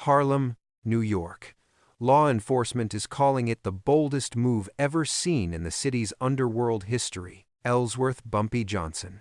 Harlem, New York. Law enforcement is calling it the boldest move ever seen in the city's underworld history. Ellsworth Bumpy Johnson,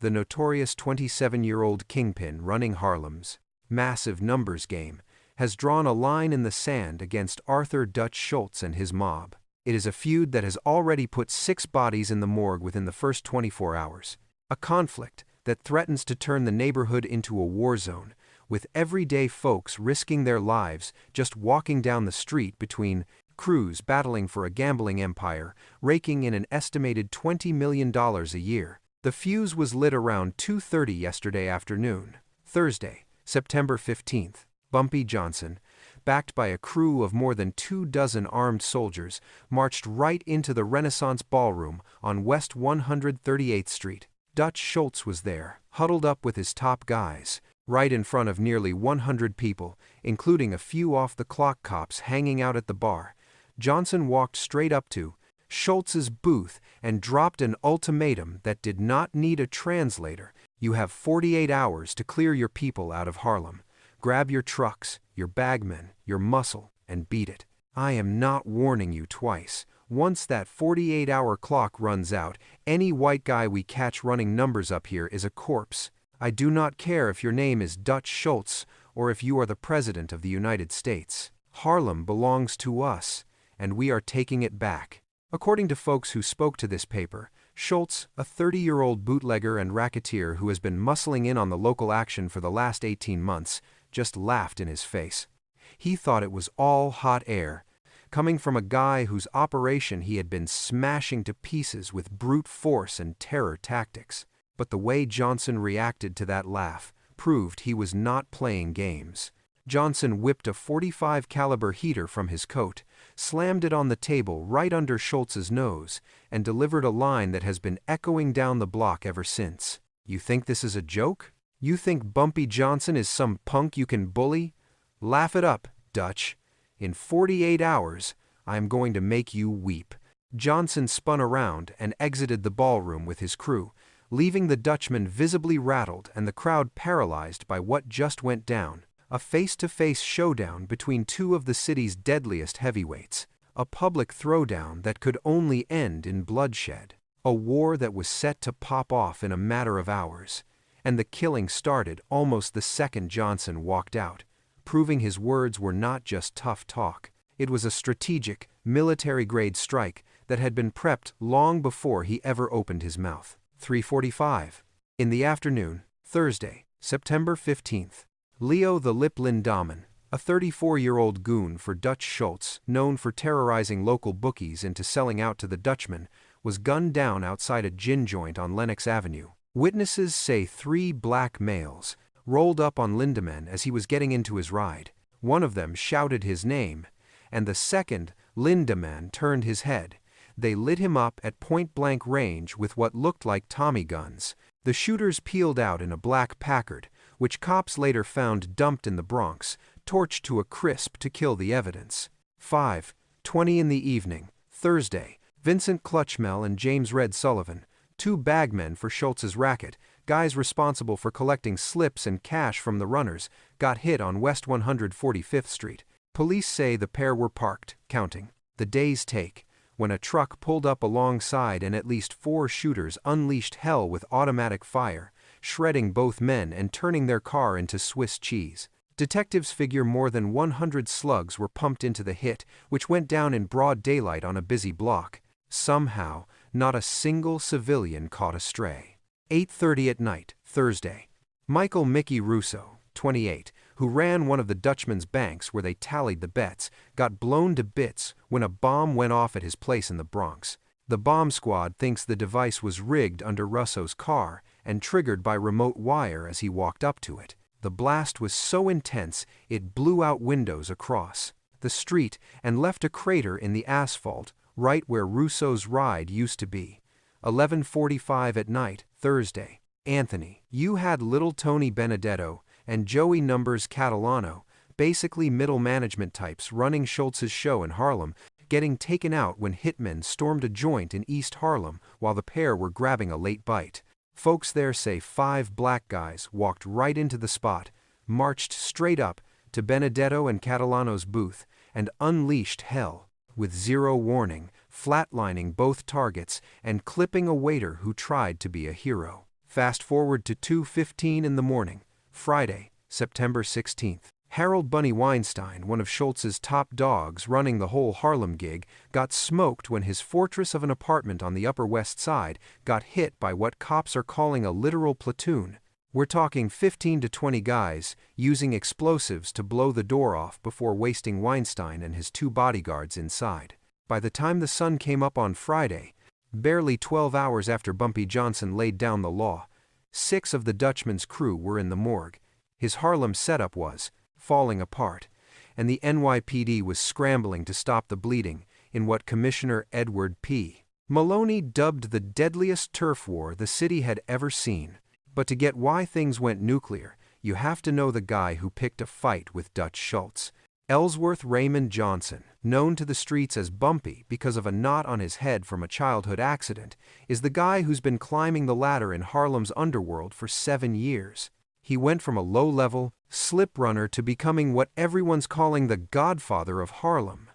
the notorious 27-year-old kingpin running Harlem's massive numbers game, has drawn a line in the sand against Arthur Dutch Schultz and his mob. It is a feud that has already put 6 bodies in the morgue within the first 24 hours. A conflict that threatens to turn the neighborhood into a war zone, with everyday folks risking their lives just walking down the street between crews battling for a gambling empire, raking in an estimated $20 million a year. The fuse was lit around 2:30 yesterday afternoon, Thursday, September 15th. Bumpy Johnson, backed by a crew of more than 24 armed soldiers, marched right into the Renaissance Ballroom on West 138th Street. Dutch Schultz was there, huddled up with his top guys, right in front of nearly 100 people, including a few off-the-clock cops hanging out at the bar. Johnson walked straight up to Schultz's booth and dropped an ultimatum that did not need a translator. You have 48 hours to clear your people out of Harlem. Grab your trucks, your bagmen, your muscle, and beat it. I am not warning you twice. Once that 48-hour clock runs out, any white guy we catch running numbers up here is a corpse. I do not care if your name is Dutch Schultz or if you are the President of the United States. Harlem belongs to us, and we are taking it back. According to folks who spoke to this paper, Schultz, a 30-year-old bootlegger and racketeer who has been muscling in on the local action for the last 18 months, just laughed in his face. He thought it was all hot air, coming from a guy whose operation he had been smashing to pieces with brute force and terror tactics. But the way Johnson reacted to that laugh proved he was not playing games. Johnson whipped a .45 caliber heater from his coat, slammed it on the table right under Schultz's nose, and delivered a line that has been echoing down the block ever since. You think this is a joke? You think Bumpy Johnson is some punk you can bully? Laugh it up, Dutch. In 48 hours, I am going to make you weep. Johnson spun around and exited the ballroom with his crew, leaving the Dutchman visibly rattled and the crowd paralyzed by what just went down. A face-to-face showdown between 2 of the city's deadliest heavyweights. A public throwdown that could only end in bloodshed. A war that was set to pop off in a matter of hours. And the killing started almost the second Johnson walked out, proving his words were not just tough talk. It was a strategic, military-grade strike that had been prepped long before he ever opened his mouth. 3:45. In the afternoon, Thursday, September 15th. Leo the Lip Lindaman, a 34-year-old goon for Dutch Schultz, known for terrorizing local bookies into selling out to the Dutchman, was gunned down outside a gin joint on Lenox Avenue. Witnesses say 3 black males rolled up on Lindaman as he was getting into his ride. One of them shouted his name, and the second, Lindaman, turned his head. They lit him up at point-blank range with what looked like Tommy guns. The shooters peeled out in a black Packard, which cops later found dumped in the Bronx, torched to a crisp to kill the evidence. 5:20 in the evening, Thursday. Vincent Clutchmell and James Red Sullivan, 2 bagmen for Schultz's Racket, guys responsible for collecting slips and cash from the runners, got hit on West 145th Street. Police say the pair were parked, counting the day's take, when a truck pulled up alongside and at least 4 shooters unleashed hell with automatic fire, shredding both men and turning their car into Swiss cheese. Detectives figure more than 100 slugs were pumped into the hit, which went down in broad daylight on a busy block. Somehow, not a single civilian caught a stray. 8:30 at night, Thursday. Michael Mickey Russo, 28, who ran one of the Dutchman's banks where they tallied the bets, got blown to bits when a bomb went off at his place in the Bronx. The bomb squad thinks the device was rigged under Russo's car and triggered by remote wire as he walked up to it. The blast was so intense it blew out windows across the street and left a crater in the asphalt right where Russo's ride used to be. 11:45 at night, Thursday. Anthony, you had little Tony Benedetto and Joey Numbers Catalano, basically middle management types running Schultz's show in Harlem, getting taken out when hitmen stormed a joint in East Harlem while the pair were grabbing a late bite. Folks there say 5 black guys walked right into the spot, marched straight up to Benedetto and Catalano's booth and unleashed hell, with zero warning, flatlining both targets and clipping a waiter who tried to be a hero. Fast forward to 2:15 in the morning, Friday, September 16th. Harold "Bunny" Weinstein, one of Schultz's top dogs running the whole Harlem gig, got smoked when his fortress of an apartment on the Upper West Side got hit by what cops are calling a literal platoon. We're talking 15 to 20 guys using explosives to blow the door off before wasting Weinstein and his 2 bodyguards inside. By the time the sun came up on Friday, barely 12 hours after Bumpy Johnson laid down the law, 6 of the Dutchman's crew were in the morgue. His Harlem setup was falling apart, and the NYPD was scrambling to stop the bleeding in what Commissioner Edward P. Maloney dubbed the deadliest turf war the city had ever seen. But to get why things went nuclear, you have to know the guy who picked a fight with Dutch Schultz. Ellsworth Raymond Johnson, known to the streets as Bumpy because of a knot on his head from a childhood accident, is the guy who's been climbing the ladder in Harlem's underworld for 7 years. He went from a low-level slip runner to becoming what everyone's calling the godfather of Harlem.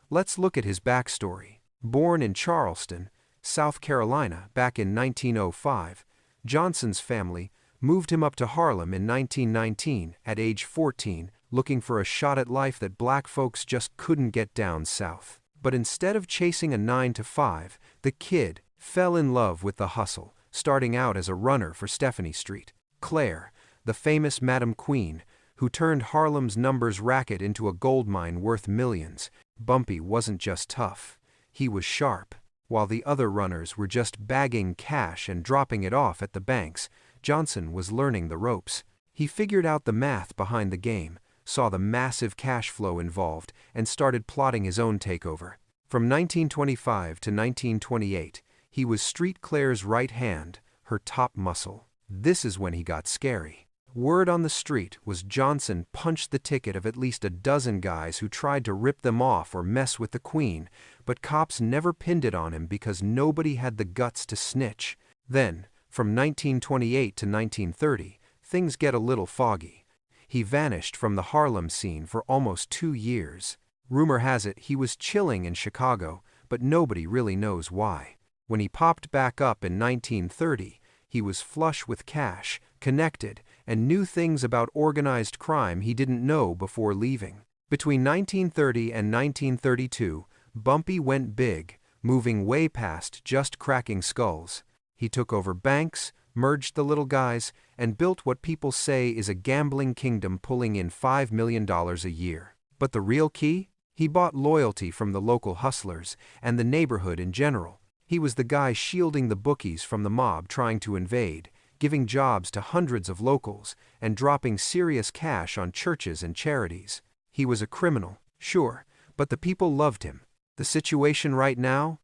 Let's look at his backstory. Born in Charleston, South Carolina, back in 1905, Johnson's family moved him up to Harlem in 1919 at age 14, looking for a shot at life that black folks just couldn't get down south. But instead of chasing a 9-to-5, the kid fell in love with the hustle, starting out as a runner for Stephanie Street. Claire, the famous Madam Queen, who turned Harlem's numbers racket into a goldmine worth millions. Bumpy wasn't just tough, he was sharp. While the other runners were just bagging cash and dropping it off at the banks, Johnson was learning the ropes. He figured out the math behind the game, saw the massive cash flow involved, and started plotting his own takeover. From 1925 to 1928, he was Street Claire's right hand, her top muscle. This is when he got scary. Word on the street was Johnson punched the ticket of at least a dozen guys who tried to rip them off or mess with the Queen, but cops never pinned it on him because nobody had the guts to snitch. Then, from 1928 to 1930, things get a little foggy. He vanished from the Harlem scene for almost 2 years. Rumor has it he was chilling in Chicago, but nobody really knows why. When he popped back up in 1930, he was flush with cash, connected, and knew things about organized crime he didn't know before leaving. Between 1930 and 1932, Bumpy went big, moving way past just cracking skulls. He took over banks, merged the little guys, and built what people say is a gambling kingdom pulling in $5 million a year. But the real key? He bought loyalty from the local hustlers and the neighborhood in general. He was the guy shielding the bookies from the mob trying to invade, giving jobs to hundreds of locals, and dropping serious cash on churches and charities. He was a criminal, sure, but the people loved him. The situation right now?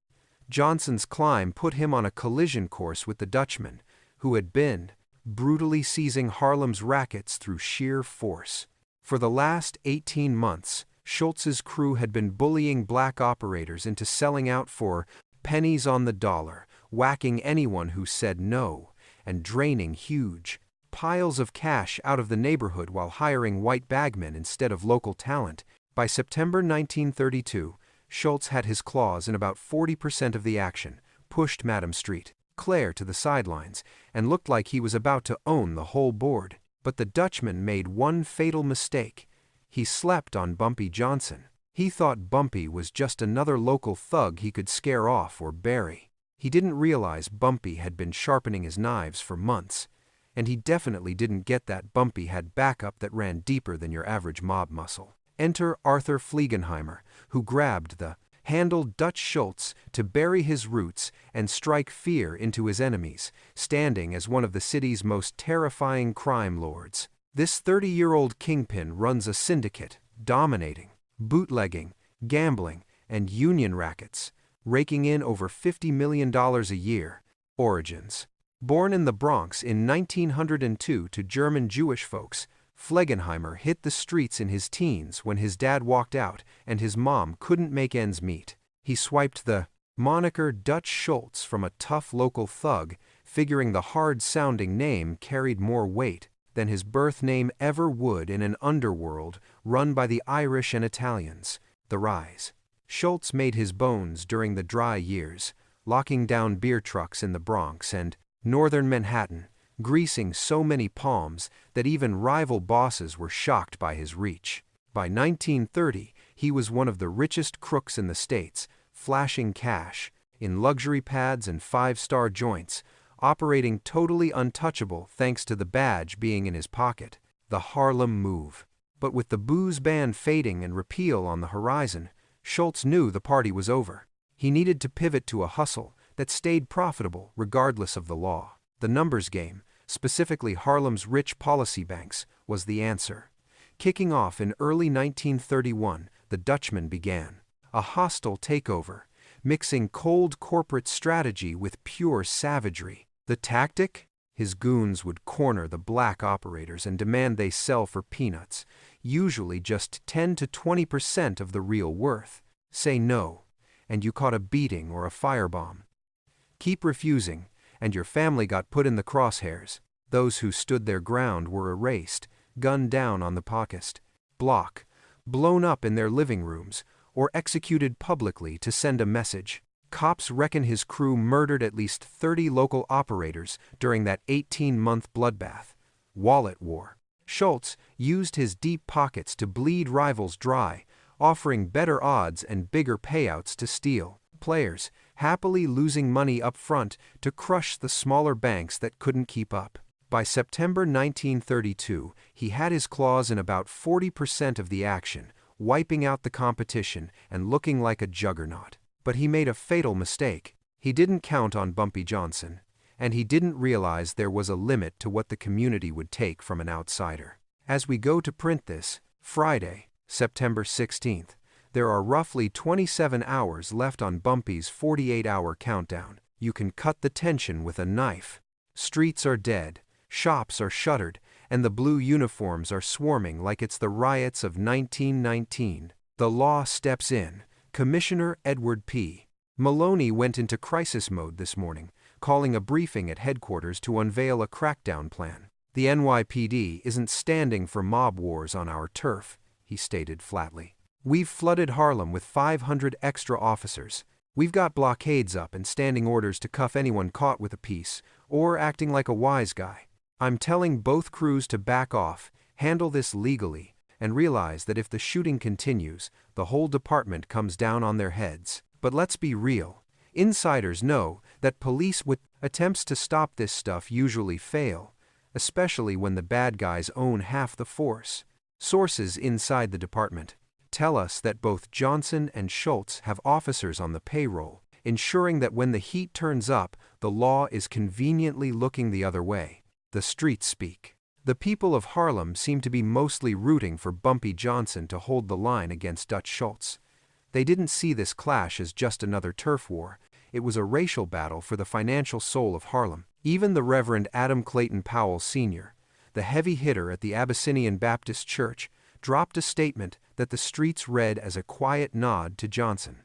Johnson's climb put him on a collision course with the Dutchman, who had been brutally seizing Harlem's rackets through sheer force. For the last 18 months, Schultz's crew had been bullying black operators into selling out for pennies on the dollar, whacking anyone who said no, and draining huge piles of cash out of the neighborhood while hiring white bagmen instead of local talent. By September 1932, Schultz had his claws in about 40% of the action, pushed Madam Street, Claire to the sidelines, and looked like he was about to own the whole board. But the Dutchman made one fatal mistake. He slept on Bumpy Johnson. He thought Bumpy was just another local thug he could scare off or bury. He didn't realize Bumpy had been sharpening his knives for months, and he definitely didn't get that Bumpy had backup that ran deeper than your average mob muscle. Enter Arthur Fliegenheimer, who grabbed the handle Dutch Schultz to bury his roots and strike fear into his enemies, standing as one of the city's most terrifying crime lords. This 30-year-old kingpin runs a syndicate, dominating bootlegging, gambling, and union rackets, raking in over $50 million a year. Origins. Born in the Bronx in 1902 to German Jewish folks, Fliegenheimer hit the streets in his teens when his dad walked out and his mom couldn't make ends meet. He swiped the moniker Dutch Schultz from a tough local thug, figuring the hard-sounding name carried more weight. than his birth name ever would in an underworld run by the Irish and Italians. The rise. Schultz made his bones during the dry years, locking down beer trucks in the Bronx and northern Manhattan, greasing so many palms that even rival bosses were shocked by his reach. By 1930, he was one of the richest crooks in the States, flashing cash, in luxury pads and five-star joints, operating totally untouchable thanks to the badge being in his pocket. The Harlem move. But with the booze ban fading and repeal on the horizon, Schultz knew the party was over. He needed to pivot to a hustle that stayed profitable regardless of the law. The numbers game, specifically Harlem's rich policy banks, was the answer. Kicking off in early 1931, the Dutchman began a hostile takeover, mixing cold corporate strategy with pure savagery. The tactic? His goons would corner the black operators and demand they sell for peanuts, usually just 10 to 20% of the real worth. Say no, and you caught a beating or a firebomb. Keep refusing, and your family got put in the crosshairs. Those who stood their ground were erased, gunned down on the pockest block, blown up in their living rooms, or executed publicly to send a message. Cops reckon his crew murdered at least 30 local operators during that 18-month bloodbath. Wallet war. Schultz used his deep pockets to bleed rivals dry, offering better odds and bigger payouts to steal. Players, happily losing money up front to crush the smaller banks that couldn't keep up. By September 1932, he had his claws in about 40% of the action, wiping out the competition and looking like a juggernaut. But he made a fatal mistake. He didn't count on Bumpy Johnson, and he didn't realize there was a limit to what the community would take from an outsider. As we go to print this, Friday, September 16th, there are roughly 27 hours left on Bumpy's 48-hour countdown. You can cut the tension with a knife. Streets are dead, shops are shuttered, and the blue uniforms are swarming like it's the riots of 1919. The law steps in. Commissioner Edward P. Maloney went into crisis mode this morning, calling a briefing at headquarters to unveil a crackdown plan. The NYPD isn't standing for mob wars on our turf, he stated flatly. We've flooded Harlem with 500 extra officers. We've got blockades up and standing orders to cuff anyone caught with a piece, or acting like a wise guy. I'm telling both crews to back off, handle this legally, and realize that if the shooting continues, the whole department comes down on their heads. But let's be real. Insiders know that police with attempts to stop this stuff usually fail, especially when the bad guys own half the force. Sources inside the department tell us that both Johnson and Schultz have officers on the payroll, ensuring that when the heat turns up, the law is conveniently looking the other way. The streets speak. The people of Harlem seem to be mostly rooting for Bumpy Johnson to hold the line against Dutch Schultz. They didn't see this clash as just another turf war. It was a racial battle for the financial soul of Harlem. Even the Reverend Adam Clayton Powell Sr., the heavy hitter at the Abyssinian Baptist Church, dropped a statement that the streets read as a quiet nod to Johnson.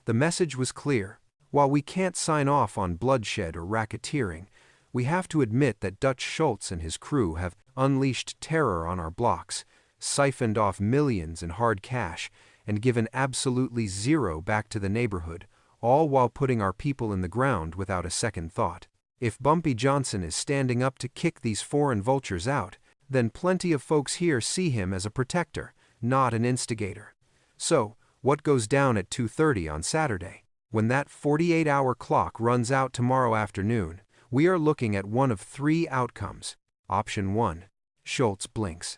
The message was clear. While we can't sign off on bloodshed or racketeering, we have to admit that Dutch Schultz and his crew have unleashed terror on our blocks, siphoned off millions in hard cash, and given absolutely zero back to the neighborhood, all while putting our people in the ground without a second thought. If Bumpy Johnson is standing up to kick these foreign vultures out, then plenty of folks here see him as a protector, not an instigator. So, what goes down at 2:30 on Saturday? When that 48-hour clock runs out tomorrow afternoon, we are looking at one of three outcomes. Option 1. Schultz blinks.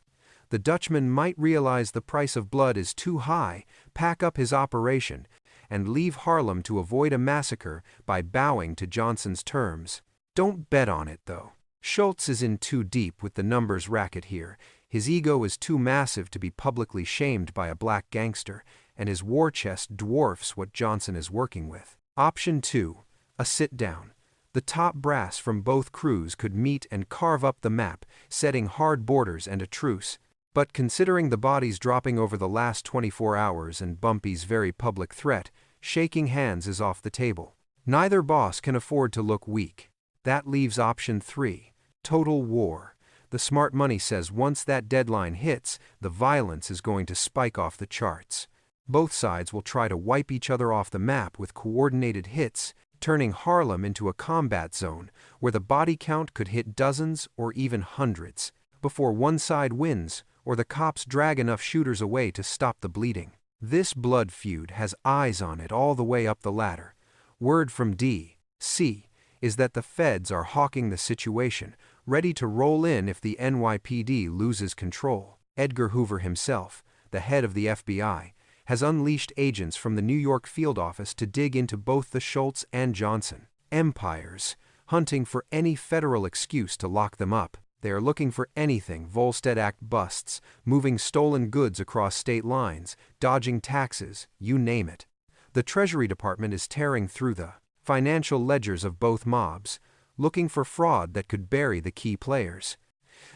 The Dutchman might realize the price of blood is too high, pack up his operation, and leave Harlem to avoid a massacre by bowing to Johnson's terms. Don't bet on it, though. Schultz is in too deep with the numbers racket here. His ego is too massive to be publicly shamed by a black gangster, and his war chest dwarfs what Johnson is working with. Option 2. A sit-down. The top brass from both crews could meet and carve up the map, setting hard borders and a truce. But considering the bodies dropping over the last 24 hours and Bumpy's very public threat, shaking hands is off the table. Neither boss can afford to look weak. That leaves option 3, total war. The smart money says once that deadline hits, the violence is going to spike off the charts. Both sides will try to wipe each other off the map with coordinated hits, turning Harlem into a combat zone where the body count could hit dozens or even hundreds before one side wins or the cops drag enough shooters away to stop the bleeding. This blood feud has eyes on it all the way up the ladder. Word from D.C. is that the feds are hawking the situation, ready to roll in if the NYPD loses control. Edgar Hoover himself, the head of the FBI, has unleashed agents from the New York field office to dig into both the Schultz and Johnson empires, hunting for any federal excuse to lock them up. They are looking for anything Volstead Act busts, moving stolen goods across state lines, dodging taxes, you name it. The Treasury Department is tearing through the financial ledgers of both mobs, looking for fraud that could bury the key players.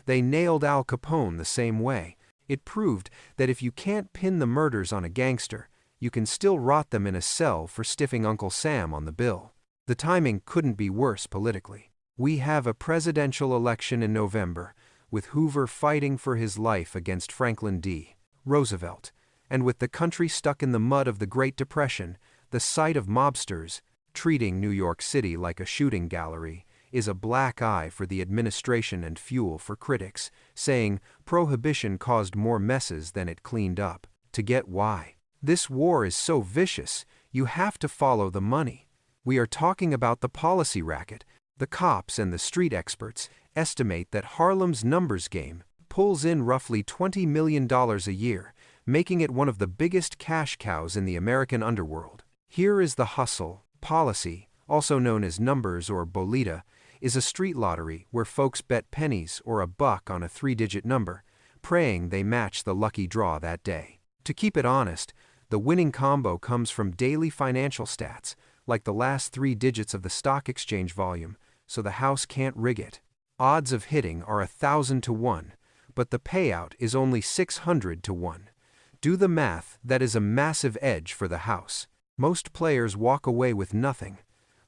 They nailed Al Capone the same way. It proved that if you can't pin the murders on a gangster, you can still rot them in a cell for stiffing Uncle Sam on the bill. The timing couldn't be worse politically. We have a presidential election in November, with Hoover fighting for his life against Franklin D. Roosevelt, and with the country stuck in the mud of the Great Depression, the sight of mobsters treating New York City like a shooting gallery is a black eye for the administration and fuel for critics, saying prohibition caused more messes than it cleaned up. To get why this war is so vicious, you have to follow the money. We are talking about the policy racket. The cops and the street experts estimate that Harlem's numbers game pulls in roughly $20 million a year, making it one of the biggest cash cows in the American underworld. Here is the hustle. Policy, also known as numbers or bolita, is a street lottery where folks bet pennies or a buck on a 3-digit number, praying they match the lucky draw that day. To keep it honest, the winning combo comes from daily financial stats, like the last 3 digits of the stock exchange volume, so the house can't rig it. Odds of hitting are 1,000 to 1, but the payout is only 600 to 1. Do the math, that is a massive edge for the house. Most players walk away with nothing,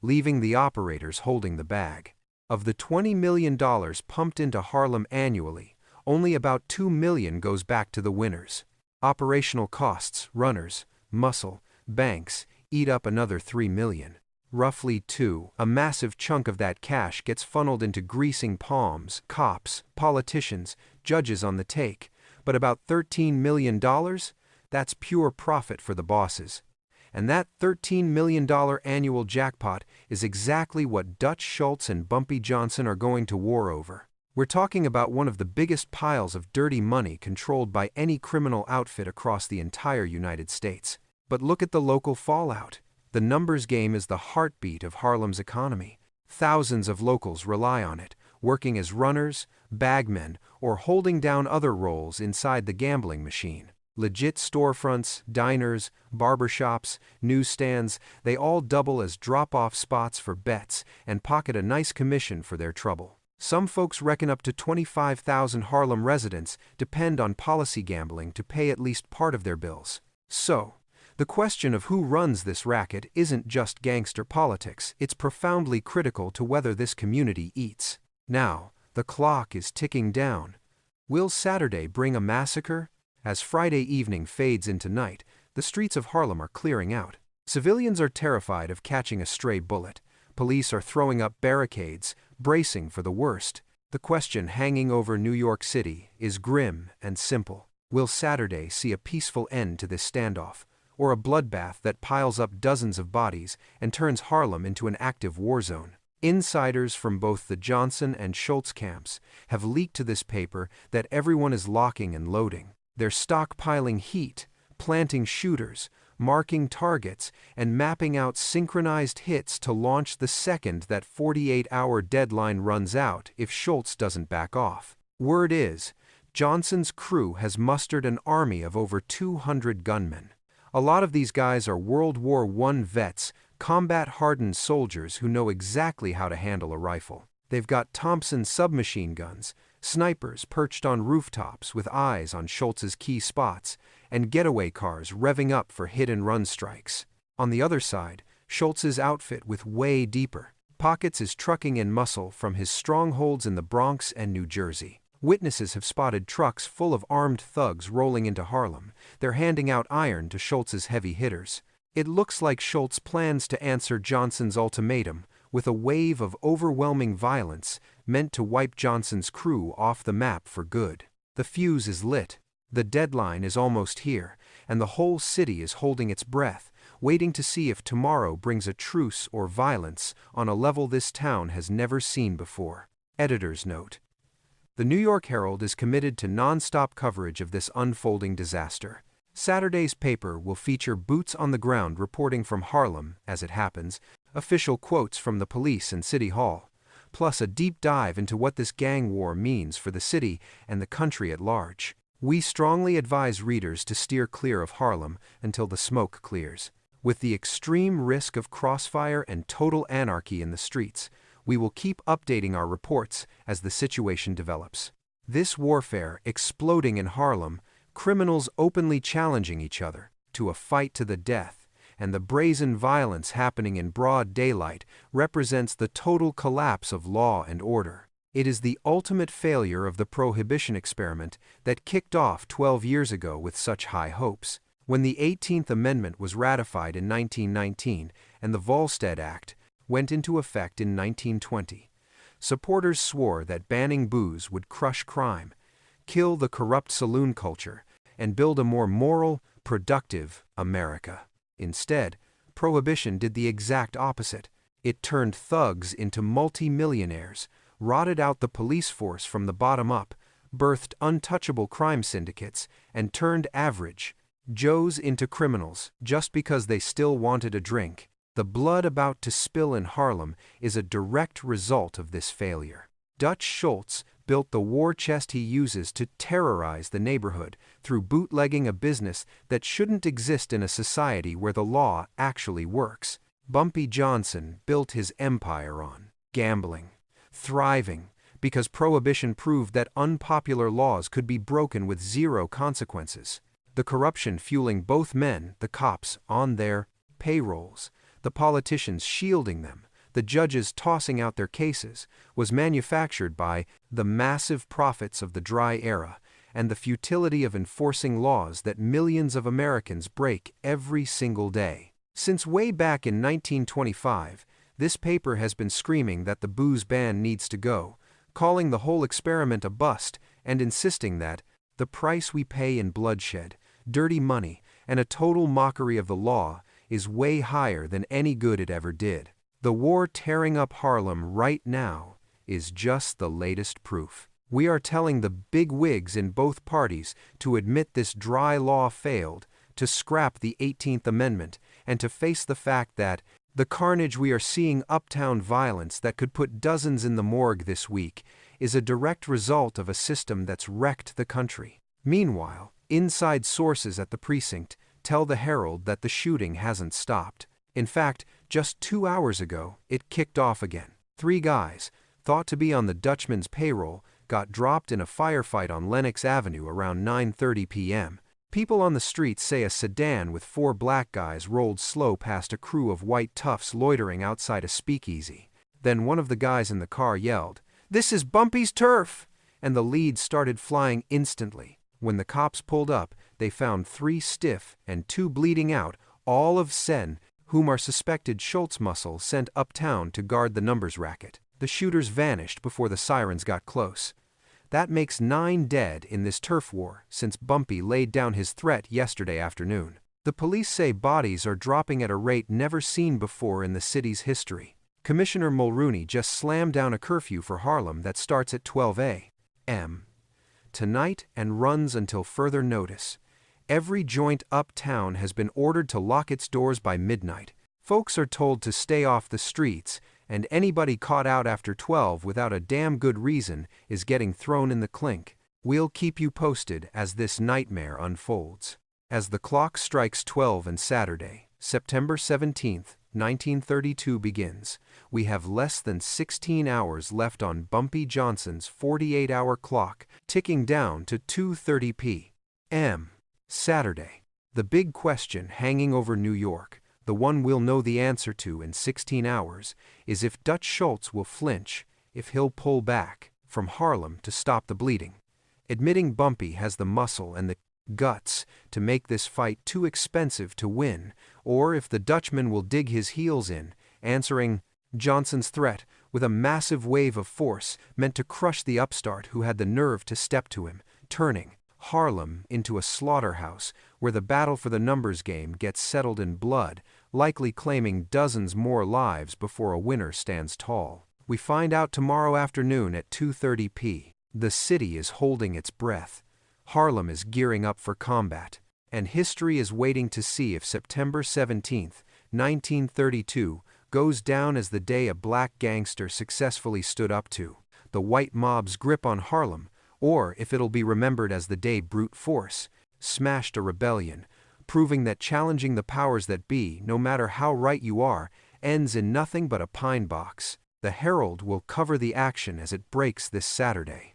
leaving the operators holding the bag. Of the $20 million pumped into Harlem annually, only about $2 million goes back to the winners. Operational costs, runners, muscle, banks, eat up another $3 million. Roughly a massive chunk of that cash gets funneled into greasing palms, cops, politicians, judges on the take, but about $13 million, that's pure profit for the bosses. And that $13 million annual jackpot is exactly what Dutch Schultz and Bumpy Johnson are going to war over. We're talking about one of the biggest piles of dirty money controlled by any criminal outfit across the entire United States. But look at the local fallout. The numbers game is the heartbeat of Harlem's economy. Thousands of locals rely on it, working as runners, bagmen, or holding down other roles inside the gambling machine. Legit storefronts, diners, barbershops, newsstands, they all double as drop-off spots for bets and pocket a nice commission for their trouble. Some folks reckon up to 25,000 Harlem residents depend on policy gambling to pay at least part of their bills. So, the question of who runs this racket isn't just gangster politics, it's profoundly critical to whether this community eats. Now, the clock is ticking down. Will Saturday bring a massacre? As Friday evening fades into night, the streets of Harlem are clearing out. Civilians are terrified of catching a stray bullet. Police are throwing up barricades, bracing for the worst. The question hanging over New York City is grim and simple. Will Saturday see a peaceful end to this standoff, or a bloodbath that piles up dozens of bodies and turns Harlem into an active war zone? Insiders from both the Johnson and Schultz camps have leaked to this paper that everyone is locking and loading. They're stockpiling heat, planting shooters, marking targets, and mapping out synchronized hits to launch the second that 48-hour deadline runs out if Schultz doesn't back off. Word is, Johnson's crew has mustered an army of over 200 gunmen. A lot of these guys are World War I vets, combat-hardened soldiers who know exactly how to handle a rifle. They've got Thompson submachine guns, snipers perched on rooftops with eyes on Schultz's key spots, and getaway cars revving up for hit-and-run strikes. On the other side, Schultz's outfit with way deeper pockets is trucking in muscle from his strongholds in the Bronx and New Jersey. Witnesses have spotted trucks full of armed thugs rolling into Harlem. They're handing out iron to Schultz's heavy hitters. It looks like Schultz plans to answer Johnson's ultimatum with a wave of overwhelming violence meant to wipe Johnson's crew off the map for good. The fuse is lit. The deadline is almost here, and the whole city is holding its breath, waiting to see if tomorrow brings a truce or violence on a level this town has never seen before. Editor's note: the New York Herald is committed to non-stop coverage of this unfolding disaster. Saturday's paper will feature boots on the ground reporting from Harlem, as it happens, official quotes from the police and City Hall, plus a deep dive into what this gang war means for the city and the country at large. We strongly advise readers to steer clear of Harlem until the smoke clears. With the extreme risk of crossfire and total anarchy in the streets, we will keep updating our reports as the situation develops. This warfare exploding in Harlem, criminals openly challenging each other to a fight to the death, and the brazen violence happening in broad daylight represents the total collapse of law and order. It is the ultimate failure of the Prohibition experiment that kicked off 12 years ago with such high hopes. When the 18th Amendment was ratified in 1919 and the Volstead Act went into effect in 1920, supporters swore that banning booze would crush crime, kill the corrupt saloon culture, and build a more moral, productive America. Instead, Prohibition did the exact opposite. It turned thugs into multi-millionaires, rotted out the police force from the bottom up, birthed untouchable crime syndicates, and turned average Joes into criminals just because they still wanted a drink. The blood about to spill in Harlem is a direct result of this failure. Dutch Schultz built the war chest he uses to terrorize the neighborhood through bootlegging a business that shouldn't exist in a society where the law actually works. Bumpy Johnson built his empire on gambling, thriving because Prohibition proved that unpopular laws could be broken with zero consequences. The corruption fueling both men, the cops, on their payrolls, the politicians shielding them, the judges tossing out their cases, was manufactured by the massive profits of the dry era and the futility of enforcing laws that millions of Americans break every single day. Since way back in 1925, this paper has been screaming that the booze ban needs to go, calling the whole experiment a bust, and insisting that the price we pay in bloodshed, dirty money, and a total mockery of the law is way higher than any good it ever did. The war tearing up Harlem right now is just the latest proof. We are telling the big wigs in both parties to admit this dry law failed, to scrap the 18th Amendment, and to face the fact that the carnage we are seeing, uptown violence that could put dozens in the morgue this week, is a direct result of a system that's wrecked the country. Meanwhile, inside sources at the precinct tell the Herald that the shooting hasn't stopped. In fact, just 2 hours ago, it kicked off again. 3 guys, thought to be on the Dutchman's payroll, got dropped in a firefight on Lenox Avenue around 9:30 p.m. People on the street say a sedan with 4 black guys rolled slow past a crew of white toughs loitering outside a speakeasy. Then one of the guys in the car yelled, "This is Bumpy's turf!" and the leads started flying instantly. When the cops pulled up, they found 3 stiff and 2 bleeding out, all of Sen, whom are suspected Schultz muscle sent uptown to guard the numbers racket. The shooters vanished before the sirens got close. That makes 9 dead in this turf war since Bumpy laid down his threat yesterday afternoon. The police say bodies are dropping at a rate never seen before in the city's history. Commissioner Mulrooney just slammed down a curfew for Harlem that starts at 12 a.m. tonight and runs until further notice. Every joint uptown has been ordered to lock its doors by midnight. Folks are told to stay off the streets, and anybody caught out after 12 without a damn good reason is getting thrown in the clink. We'll keep you posted as this nightmare unfolds. As the clock strikes 12 and Saturday, September 17th, 1932 begins, we have less than 16 hours left on Bumpy Johnson's 48-hour clock, ticking down to 2:30 p.m. Saturday. The big question hanging over New York, the one we'll know the answer to in 16 hours, is if Dutch Schultz will flinch, if he'll pull back. from Harlem to stop the bleeding. Admitting Bumpy has the muscle and the guts to make this fight too expensive to win, or if the Dutchman will dig his heels in, answering Johnson's threat with a massive wave of force meant to crush the upstart who had the nerve to step to him, turning Harlem into a slaughterhouse where the battle for the numbers game gets settled in blood, likely claiming dozens more lives before a winner stands tall. We find out tomorrow afternoon at 2:30 p. The city is holding its breath. Harlem is gearing up for combat, and history is waiting to see if September 17, 1932, goes down as the day a black gangster successfully stood up to the white mob's grip on Harlem, or if it'll be remembered as the day brute force smashed a rebellion, proving that challenging the powers that be, no matter how right you are, ends in nothing but a pine box. The Herald will cover the action as it breaks this Saturday.